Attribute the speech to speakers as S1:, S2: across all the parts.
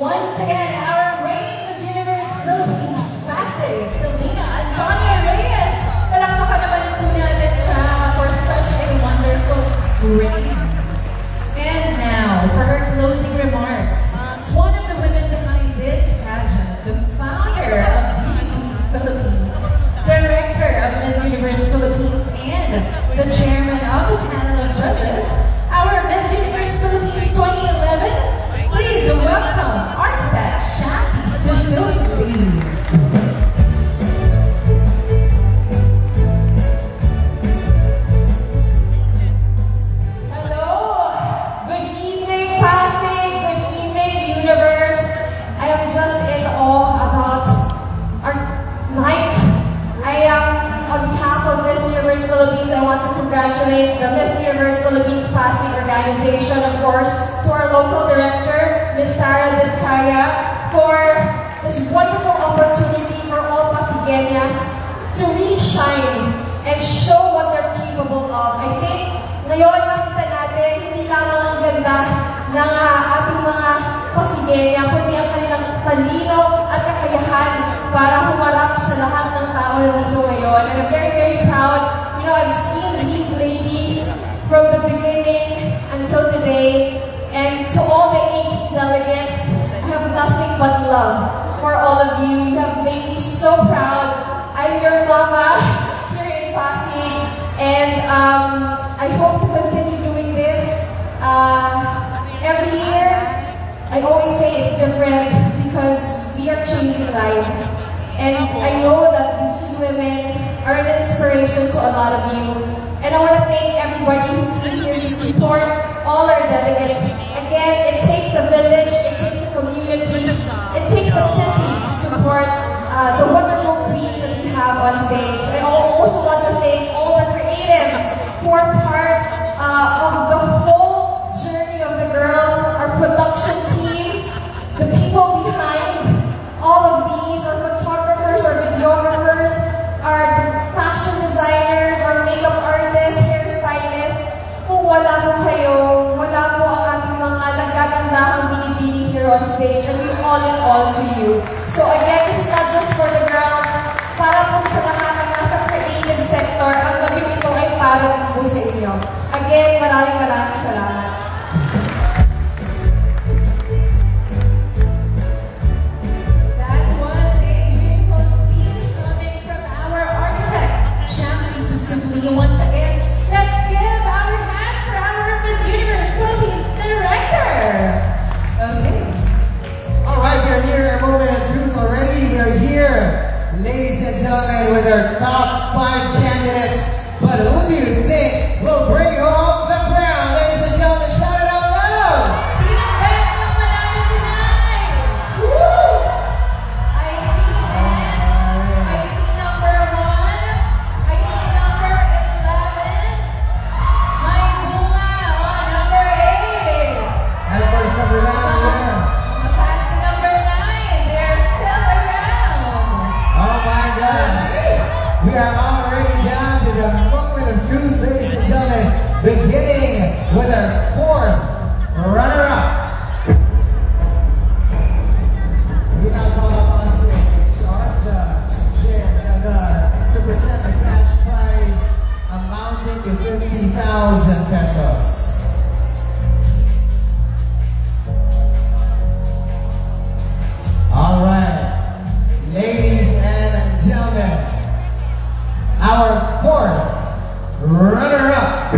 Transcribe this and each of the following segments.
S1: Once again, our reigning Miss Universe Philippines Classic, Selena Antonia Reyes. Palakpakan naman po natin siya for such a wonderful reign. And now, for her closing remarks, one of the women behind this pageant, the founder of Beauty Philippines, director of Miss Universe Philippines, and the chairman of the panel of judges, our Miss Universe Philippines 2011. Please welcome architect Shamsi Susuli.
S2: Philippines, I want to congratulate the Miss Universe Philippines Pasig organization, of course, to our local director, Ms. Sara Descaya, for this wonderful opportunity for all Pasigueñas to really shine and show what they're capable of. I think ngayon nakita natin, hindi lamang ang ganda ng ating mga Pasigueña, kundi ang kanilang talino at kakayahan para humarap sa lahat ng tao na dito ngayon. And I'm very, very proud. You know, I've seen these ladies from the beginning until today, and to all the 18 delegates, I have nothing but love for all of you. You have made me so proud. I'm your mama here in Pasig, and I hope to continue doing this every year. I always say it's different because we are changing lives. And I know that these women are an inspiration to a lot of you. And I want to thank everybody who came here to support all our delegates. Again, it takes a village, it takes a community, it takes a city to support the wonderful queens that we have on stage. I also want to thank all the creatives who are part of the whole journey of the girls, our production team, the people behind all of these, our photographers, our videographers, our fashion designers, our makeup artists, hairstylists. Kung wala po kayo, wala po ang ating mga nagagandahang binibini here on stage, and we all in all to you. So again, this is not just for the girls, para po sa lahat ng nasa creative sector, ang gabi ito ay para din po sa inyo. Again, maraming salamat.
S1: Once again, let's give our hands for our Miss Universe Philippines director. Okay.
S3: All right, we're here at Moment of Truth already. We're here, ladies and gentlemen, with our top 5 candidates. But who do you think will bring home the crown? Ladies and gentlemen, shout it out loud!
S1: Sinong bet ng manalo tonight?
S3: Woo!
S1: I see hands. I see number 1. I see number 11. May bunga on number 8.
S3: And of course, number 9 there.
S1: Pass to number 9. They're still around.
S3: Oh my gosh. We are already down to the moment of truth, ladies and gentlemen, beginning with our 4th runner-up. We now call upon Georgia to present the cash prize amounting to 50,000 pesos. All right, ladies and gentlemen, our 4th runner-up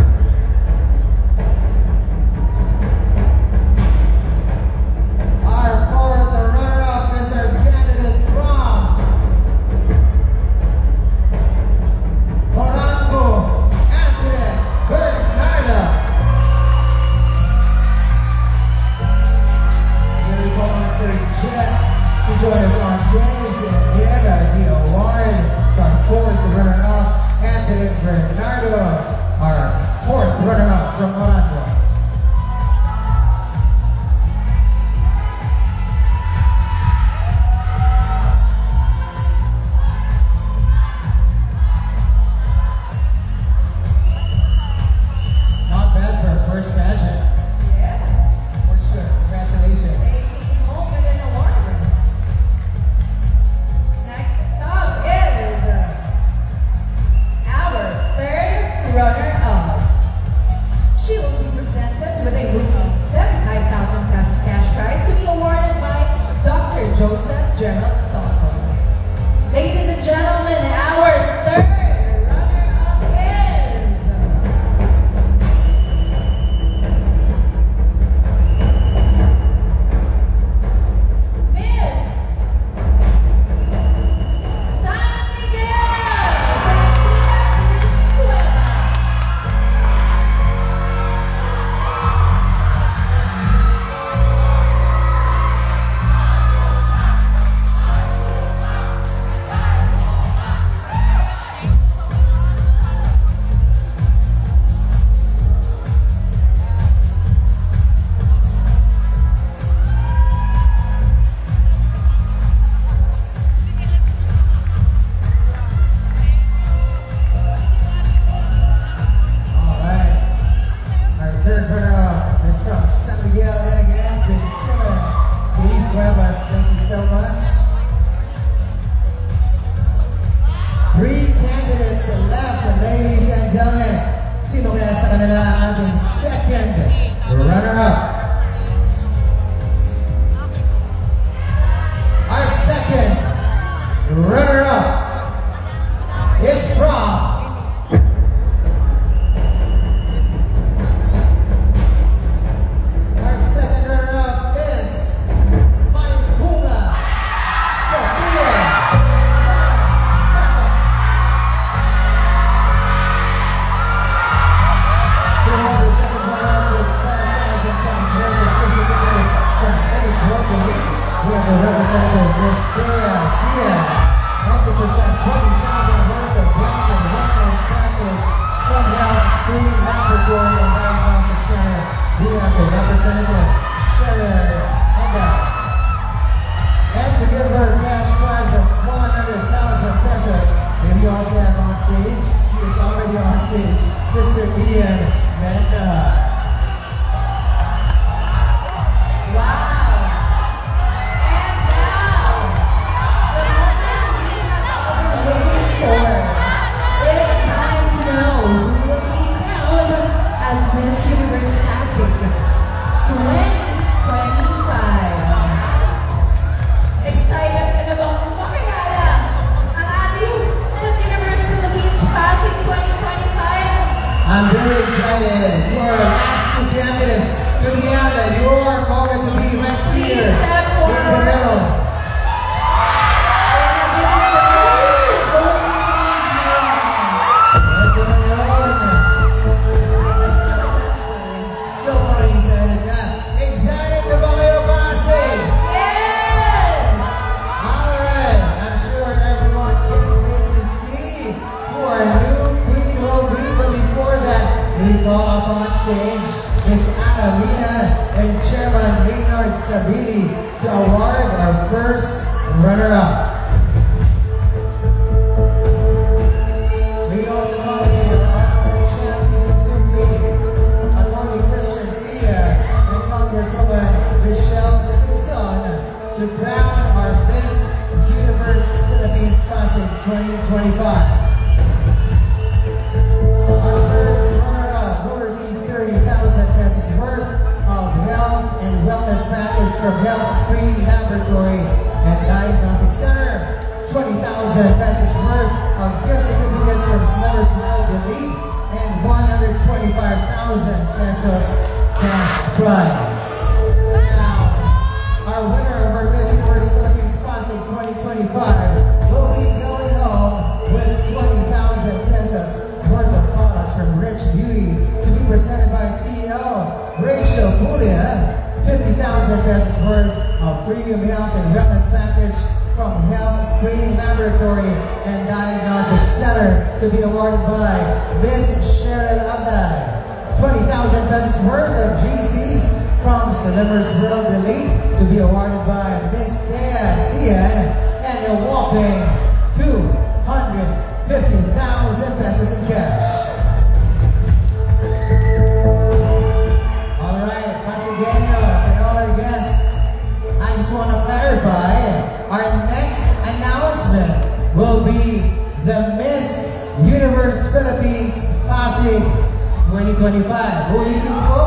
S1: Gerald Soto. Ladies and gentlemen, our third runner-up is Miss San Miguel Garcia.
S3: Three candidates left, ladies and gentlemen. Sino kaya sa kanila ang ating second runner-up? Our second runner-up is from Representative Miss Diaz here. Enter present 20,000 worth of health and wellness package from Health Screen Laboratory and Diagnostic Center. We have the representative Cheryl Anda. And to give her a cash prize of 100,000 pesos, and we also have on stage, he is already on stage, Mr. Ian Menda.
S1: It's time to know who will be crowned as Miss Universe Pasig 2025. Excited ka na bang makilala ang ating Miss Universe Philippines Pasig 2025?
S3: I'm very excited. To our last two candidates, Juliana, your moment to be right here in the middle. Call up on stage Miss Aramina and Chairman Maynard Sabili to award our first runner-up. We also call here Architect Champ Season 2 Attorney Christian Sia and Congresswoman Michelle Simpson to crown our Miss Universe Philippines Pasig 2025. Wellness package from Health Screen Laboratory and Diagnostic Center. 20,000 pesos worth of gift certificates from Slumbers World Elite and 125,000 pesos cash prize. Now, our winner of our Miss Universe Philippines Pasig 2025 will be going home with 20,000 pesos worth of products from Rich Beauty to be presented by CEO Rachel Pulia. 50,000 pesos worth of premium health and wellness package from Health Screen Laboratory and Diagnostic Center to be awarded by Miss Cheryl Abday. 20,000 pesos worth of GCs from Slumbers World Elite to be awarded by Miss Diaz Ian, and a whopping 250,000 pesos in cash. I just want to clarify, our next announcement will be the Miss Universe Philippines Pasig 2025. Ulitin ko,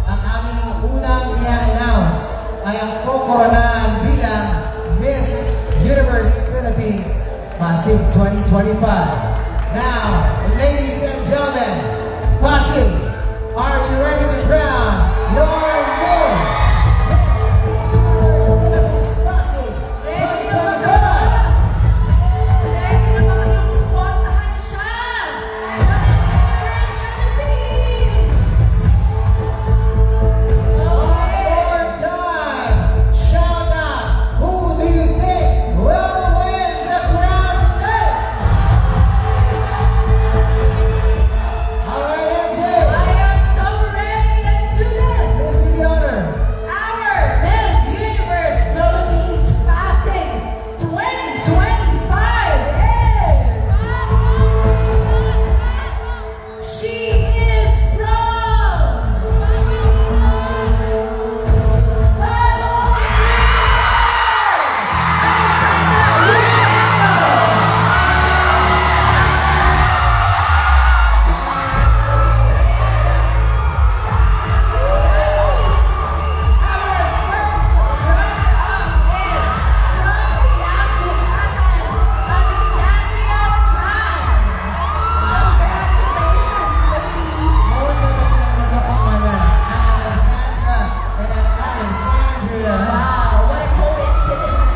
S3: ang aming unang i-announce ay ang kokoronahan bilang Miss 2025. Now, ladies and gentlemen, Pasig, are you ready to crown your new Miss Universe Philippines Pasig 2025?
S1: Ready na ba kayong supportahan siya? Sa Miss Universe Philippines!
S3: One more time, shout out, who do you think will win the crown today? All right, MJ,
S1: I am so ready. Let's do this.
S3: let's do the honor.
S1: Our Miss Universe Philippines Pasig 2025 is... She is from...
S3: Noon na kasi ang nagkapangalan, ang Alessandra and ang Alessandria.
S1: Wow, what a coincidence.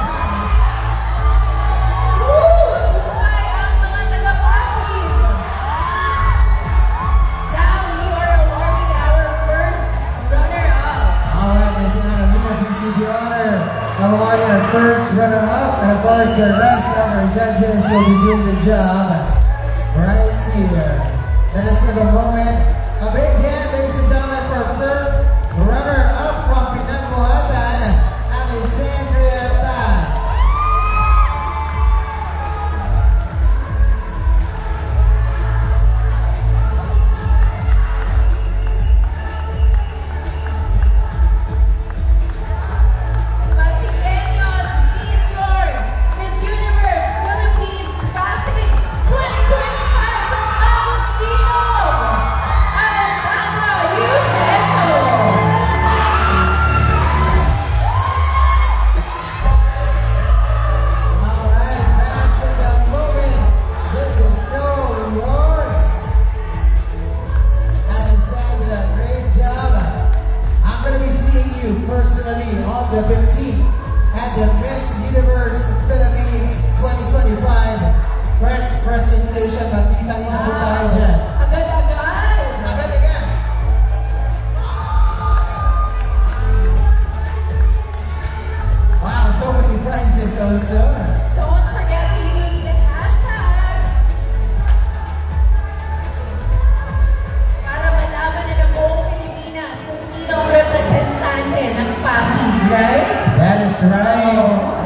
S1: Woo! Buhay ang mga taga-Pasig. Now we are awarding our first runner-up.
S3: All right, Miss Anna Mina, please do the honor of awarding our first runner-up, and of course, the rest of our judges will be doing the job right here. Let us take a moment. A big hand, ladies and gentlemen, for our first runner-up from Pinagbuhatan, Alessandria Tan.
S1: Pasigueños, meet your Miss Universe Philippines Pasig 2025 from Agustino, Alessandra Eugenio.
S3: All right, master the moment. This is so yours. Alessandra, great job. I'm going to be seeing you personally on the 15th at the Miss Universe Philippines 2025 press presentation. Magkita-kita po tayo dyan.
S1: Agad-agad.
S3: Agad-agad. Wow, so many prizes also.
S1: Don't forget to use the hashtag para malaman na ng buong Pilipinas kung sino ang representante ng Pasig, right?
S3: That is right,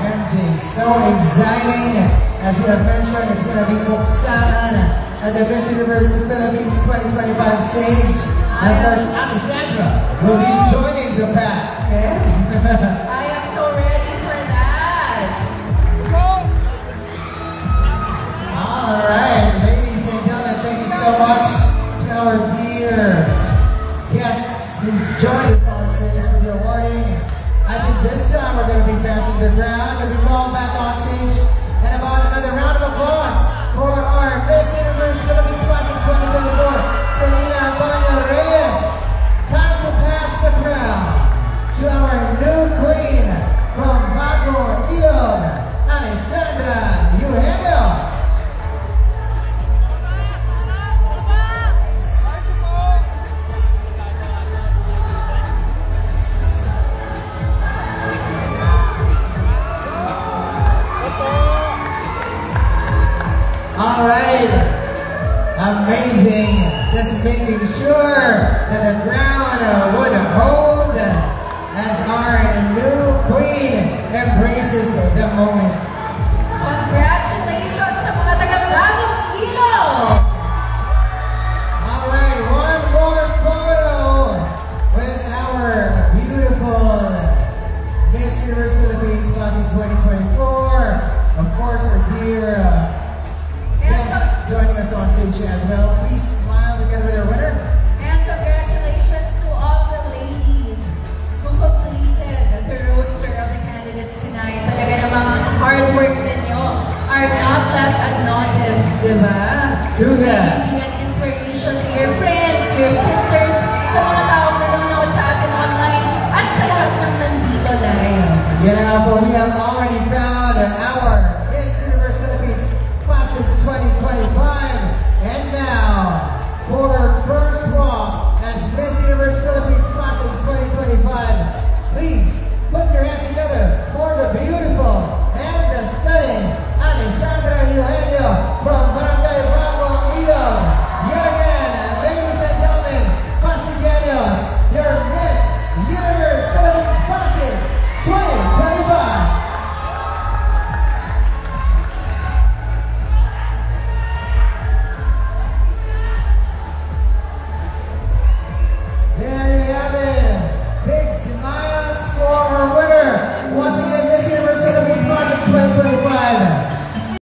S3: MJ. So exciting. As we have mentioned, it's going to be buksan at the Miss Universe Philippines 2025 stage. And of course, Alessandra will be joining the pack.
S1: I am so ready for that.
S3: All right, ladies and gentlemen, thank you so much to our dear guests who joined us on stage for the awarding. I think this time we're going to be passing the crown, but we call back on stage. And about another round of applause for our Miss Universe Philippines Pasig 2024, Selena Antonio Reyes. Time to pass the crown to our new queen from Bago Ilog, Alessandra Eugenio. All right, amazing. Just making sure that the crown would hold as our new queen embraces the moment.